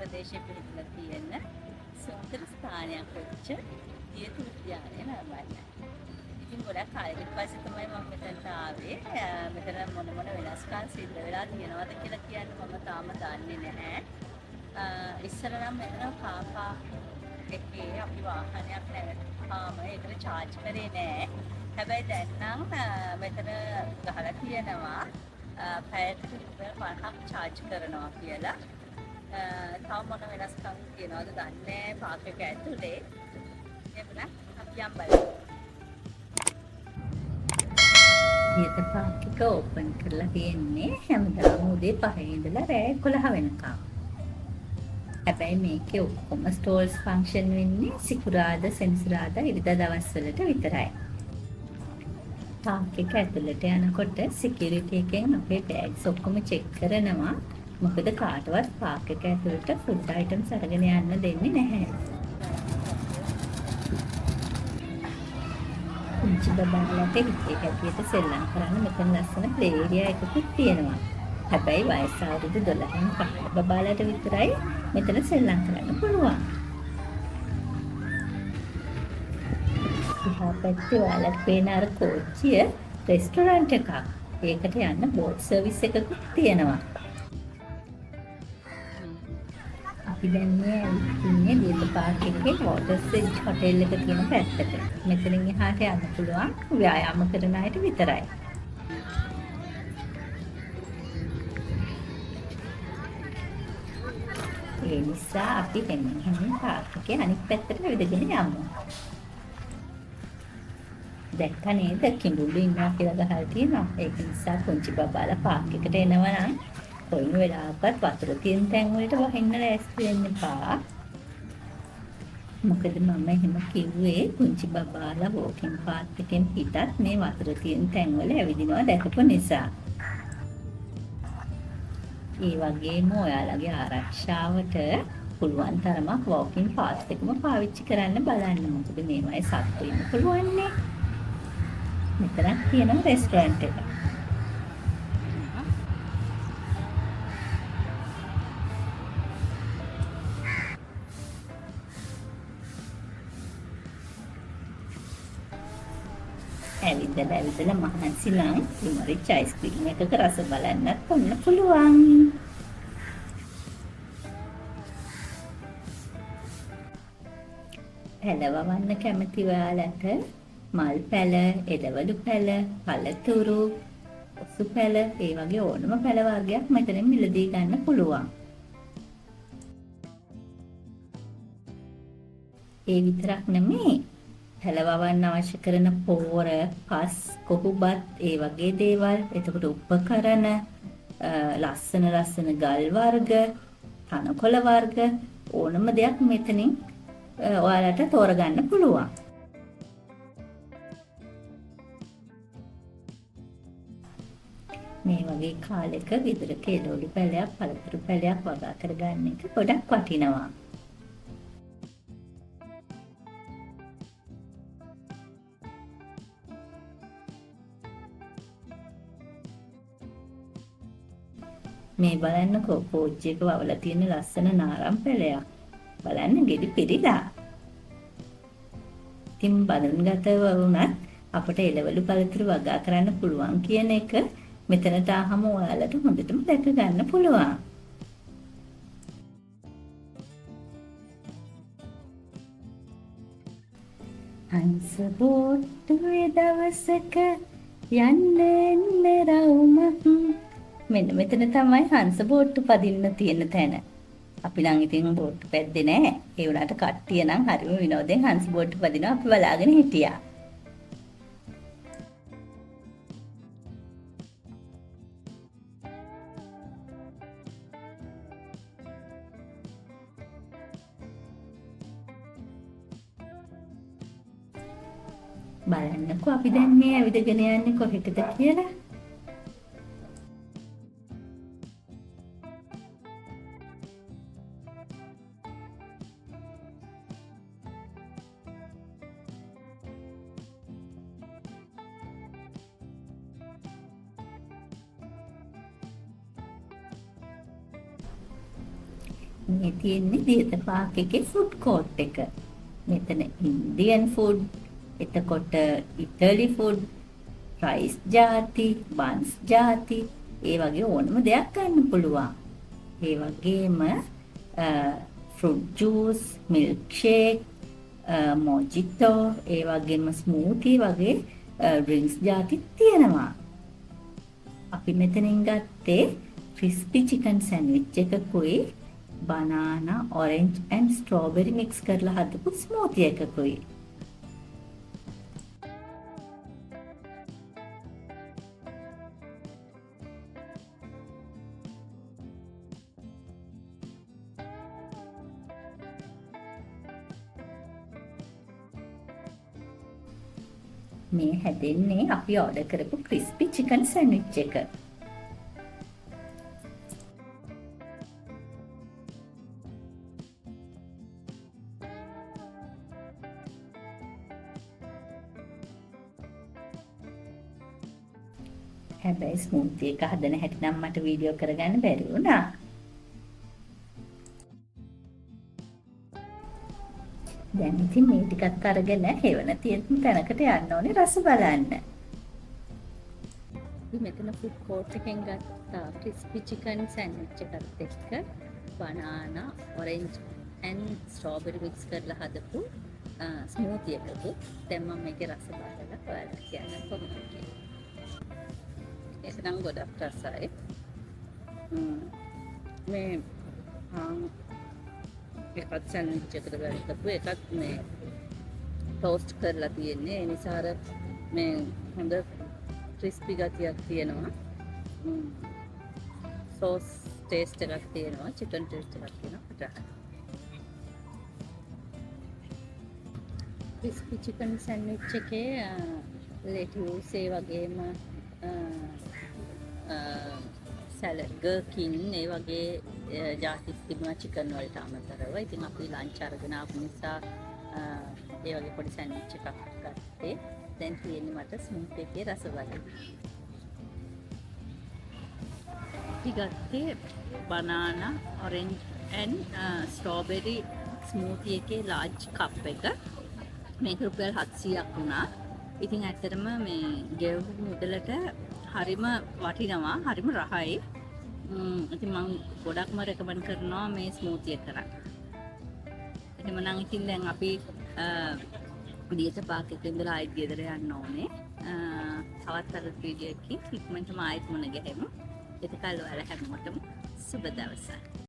ප්‍රදේශයේ පිහිටලා තියෙන සුන්දර ස්ථානයක් වෙච්ච දියත උද්‍යානය නරඹන්න. ඉතින් ගොඩක් කාලෙකට පස්සේ තමයි මම මෙතනට ආවේ. මෙතන මොන වෙනස්කම් සිද්ධ වෙලා තියෙනවද කියලා කියන්න මම තාම දන්නේ නැහැ. ඉස්සර නම් මෙතන කාකා එකේ අපි වාහනයක් නැවතුනහම ඒකට charge කරේ නෑ. හැබැයි දැන් නම් මෙතන ගහලා තියෙනවා පැයට රුපියල් 50ක් charge කරනවා කියලා. තව මොන වෙනස්කම් තියෙනවද දන්නේ නෑ පාක් එක ඇතුලේ. එමුණ අපි යම් බලමු. ඊට පාක් එක ඕපන් කරලා තියෙන්නේ හැමදාම උදේ 5 ඉඳලා රෑ 11 වෙනකම්. හැබැයි මේකේ ඔක්කොම ස්ටෝල්ස් ෆන්ක්ෂන් වෙන්නේ සිකුරාදා සෙනසුරාදා ඉරිදා දවස්වලට විතරයි. පාක් එක ඇතුළට යනකොට සිකියුරිටි එකෙන් අපේ බෑග්ස් ඔක්කොම චෙක් කරනවා. මොකද කාටවත් පාක් එක ඇතුළට ෆුඩ් අයිටම්ස් අරගෙන යන්න දෙන්නේ නැහැ. පුංචි බබාලට හිතේ හැටියට සෙල්ලම් කරන්න මෙතන ලස්සන ප්ලේ ඒරියා එකකුත් තියෙනවා. හැබැයි වයස අවුරුදු 12න් පහළ බබාලට විතරයි මෙතන සෙල්ලම් කරන්න පුළුවන්. එහා පැත්තේ ඔයාලට පේන අර කෝච්චිය රෙස්ටොරන්ට් එකක්. ඒකට යන්න බෝට් සර්විස් එකකුත් තියෙනවා. අපි දැන් ඉන්නේ දීප පාර්ක් එකේ වෝටර්සෙජ් හොටෙල් එක තියෙන පැත්තට. මෙතනින් එහාට යන්න පුළුවන් ව්‍යායාම කරන අයට විතරයි. ඒ නිසා අපි හැමෝම පාර්ක් එකේ අනිත් පැත්තට විදගෙන යමු. දැක්ක නේද කිඹුල්ලු ඉන්නවා කියලා ගහලා තියෙනවා. ඒක නිසා පුංචි බබාලා පාක් එකට එනවා නම් කොයින වෙලාවකත් වතුර තියෙන තැන් වලට වහින්න ලෑස්ති වෙන්න එපා. මොකද මම එහෙම කිව්වේ පුංචි බබාලා වෝකින් පාත් එකෙන් පිටත් මේ වතුර තියෙන තැන් වල ඇවිදිනවා දැකපු නිසා. ඒ වගේම ඔයාලගේ ආරක්ෂාවට පුළුවන් තරමක් වෝකින් පාත් එකම පාවිච්චි කරන්න බලන්න. මොකද මේවයි සත්තු ඉන්න පුළුවන් නේ. මෙතනක් තියෙනවා රෙස්ටොරන්ට් එක. ඇවිදලා මහන්සිලන් ඉමරිච් අයිස්ක්‍රීම් එකක රස බලන්නත් ඔන්න පුළුවන්. පැලවවන්න කැමති ඔයාලට මල් පැල, එළවලු පැල, පළතුරු, ඔසු පැල, ඒ වගේ ඕනම පැල වර්ගයක් මෙතනින් මිලදී ගන්න පුළුවන්. ඒ විතරක් නෙමෙයි පැලවවන්න අවශ්‍ය කරන පෝර, පස්, කොහුබත්, ඒ වගේ දේවල්, එතකොට උපකරණ, ලස්සන ගල් වර්ග, තනකොළ වර්ග ඕනම දෙයක් මෙතනින් ඔයාලට තෝරගන්න පුළුවන්. මේ වගේ කාලෙක විතරක එළවලු පැලයක්, පළතුරු පැලයක් වගා කරගන්න එක ගොඩක් වටිනවා. මේ බලන්නකෝ පෝච්චි එක වවලා තියෙන ලස්සන නාරම් පැලයක්. බලන්න ගෙඩි පිරීලා. ඉතින් බඳුන්ගතව වුණත් අපට එළවලු පළතුරු වගා කරන්න පුළුවන් කියන එක මෙතනට ආවම ඔයාලට හොඳටම දැක ගන්න පුළුවන්. හංස බෝට්ටුවේ දවසක යන්න එන්න රවුමක්. මෙන්න මෙතන තමයි හංස බෝට්ටු පදින්න තියෙන තැන. අපි නම් ඉතින් බෝට්ටු පැද්දේ නැහැ. ඒ වුණාට කට්ටිය නම් හරිම විනෝදෙන් හංස බෝට්ටු පදිනවා අපි බලාගෙන හිටියා. බලන්නකෝ අපි දැන් මේ ඇවිදගෙන යන්නේ කොහෙටද කියලා. මේ තියෙන්නේ දියත පාක් එකේ ෆුඩ් කෝට් එක. මෙතන ඉන්දියන් ෆුඩ්, එතකොට ඉටලි ෆුඩ්, රයිස් ජාති, බන්ස් ජාති, ඒ වගේ ඕනම දෙයක් ගන්න පුළුවන්. ඒ වගේම fruit juice, milk shake, mojito, ඒ වගේම ස්මූති වගේ ඩ්‍රින්ක්ස් ජාති තියෙනවා. අපි මෙතනින් ගත්තේ ක්‍රිස්පි චිකන් සැන්ඩ්විච් එකකුයි banana, orange and strawberry mix කරලා හදපු ස්මූති එකකුයි. මේ හැදෙන්නේ අපි ඕඩර් කරපු ක්‍රිස්පි චිකන් සැන්ඩ්විච් එක. හැබැයි ස්මූති එක හදන හැටි නම් මට වීඩියෝ කරගන්න බැරි වුණා. දැන් ඉතින් මේ ටිකත් අරගෙන හේවන තියෙන තැනකට යන්න ඕනේ රස බලන්න. අපි මෙතන ෆුඩ් කෝට් එකෙන් ගත්ත ක්‍රිස්පි චිකන් සැන්ඩ්විච් එකත් එක්ක banana, orange and strawberry mix කරලා හදපු ස්මූති එකකුත් දැන් මම මේකේ රස බලලා ඔයාලට කියන්න කොහොමද කියලා. ඒක නම් ගොඩක් රසයි. මේ එකත් සැන්ඩ්විච් එකට ගත්තපු එකත් මේ ටෝස්ට් කරලා තියෙන්නේ. ඒ නිසා අර මේ හොඳ ක්‍රිස්පි ගතියක් තියෙනවා. සෝස් ටේස්ට් එකක් තියෙනවා. චිකන් ටේස්ට් එකක් තියෙනවා. ක්‍රිස්පි චිකන් සැන්ඩ්විච් එකේ ලෙටියුස් ඒ වගේම සැලඩ්, ගර්කින් ඒ වගේ ජාති තිබුණා චිකන් වලට අමතරව. ඉතින් අපි ලන්ච් අරගෙන ආපු නිසා ඒ වගේ පොඩි සැන්ඩ්විච් එකක් ගත්තේ. දැන් තියෙන්නේ මට ස්මූති එකේ රස බලන්න. ගත්තේ banana, orange and strawberry smoothie එකේ ලාර්ජ් කප් එක. මේක රුපියල් 700ක් වුණා. ඉතින් ඇත්තටම මේ ගෙවපු මුදලට හරිම වටිනවා, හරිම රහයි. ඉතින් මම ගොඩක්ම රෙකමන්ඩ් කරනවා මේ ස්මූති එක කරන්න. එහෙමනම් ඉතින් දැන් අපි දියත පාක් එකේ ඉඳලා ආයෙත් ගෙදර යන්න ඕනේ. තවත් අර වීඩියෝ එකකින් ඉක්මනටම ආයෙත් මුණ ගැහෙමු. එතකල් ඔයාලා හැමෝටම සුබ දවසක්.